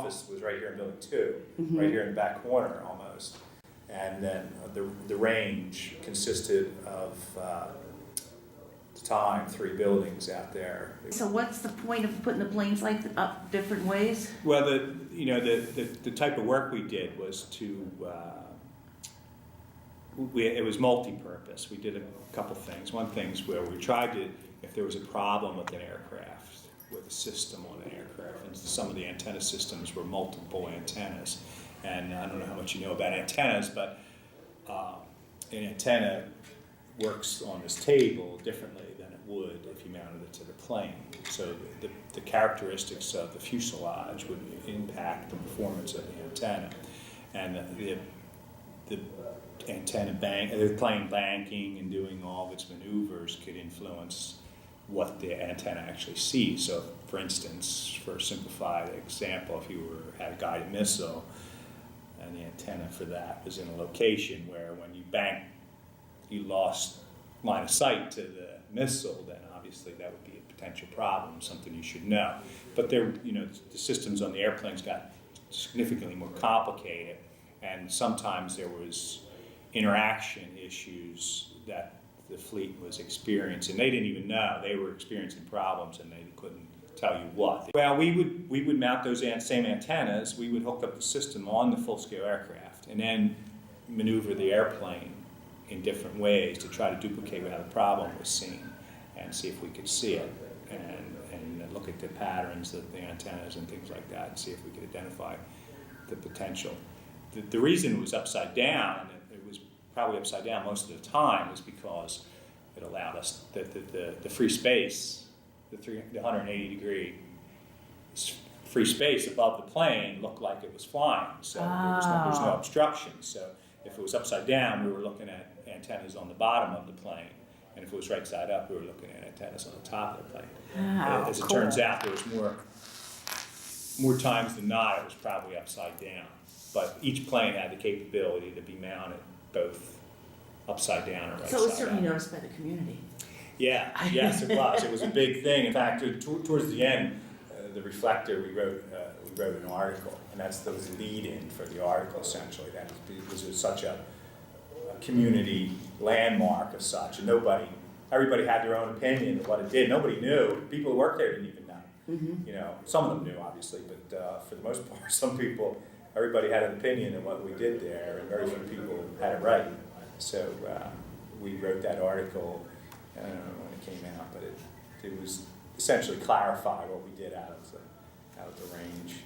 office was right here in Building 2, right here in the back corner almost. And then the range consisted of, at the time, 3 buildings out there. So what's the point of putting the planes like up different ways? Well, the type of work we did was to, it was multi-purpose. We did a couple things. One thing's where we tried to, if there was a problem with an aircraft, with a system on an aircraft, and some of the antenna systems were multiple antennas. And I don't know how much you know about antennas, but an antenna works on this table differently than it would if you mounted it to the plane. So the characteristics of the fuselage would impact the performance of the antenna. And the antenna the plane banking and doing all of its maneuvers could influence what the antenna actually sees. So, for instance, for a simplified example, if you had a guided missile, and the antenna for that was in a location where when you banked, you lost line of sight to the missile, then obviously that would be a potential problem, something you should know. But the systems on the airplanes got significantly more complicated, and sometimes there was interaction issues that the fleet was experiencing. They didn't even know. They were experiencing problems and they couldn't tell you what. Well, we would mount those same antennas. We would hook up the system on the full-scale aircraft and then maneuver the airplane in different ways to try to duplicate how the problem was seen and see if we could see it and look at the patterns of the antennas and things like that and see if we could identify the potential. The reason it was upside down, and it was probably upside down most of the time, was because it allowed us the free space, the 180-degree free space above the plane looked like it was flying. So there was no obstruction. So if it was upside down, we were looking at antennas on the bottom of the plane. And if it was right side up, we were looking at antennas on the top of the plane. As it turns out, there was more times than not, it was probably upside down. But each plane had the capability to be mounted both upside down or right side up. So it was certainly noticed by the community. Yeah, yes, it was. It was a big thing. In fact, towards the end, the Reflector, we wrote an article, and that was the lead-in for the article, essentially. That was such a community landmark of such, and everybody had their own opinion of what it did. Nobody knew. People who worked there didn't even know. Mm-hmm. Some of them knew, obviously, but for the most part, everybody had an opinion of what we did there, and very few people had it right. So we wrote that article. I don't know when it came out, but it was essentially clarify what we did out of the range.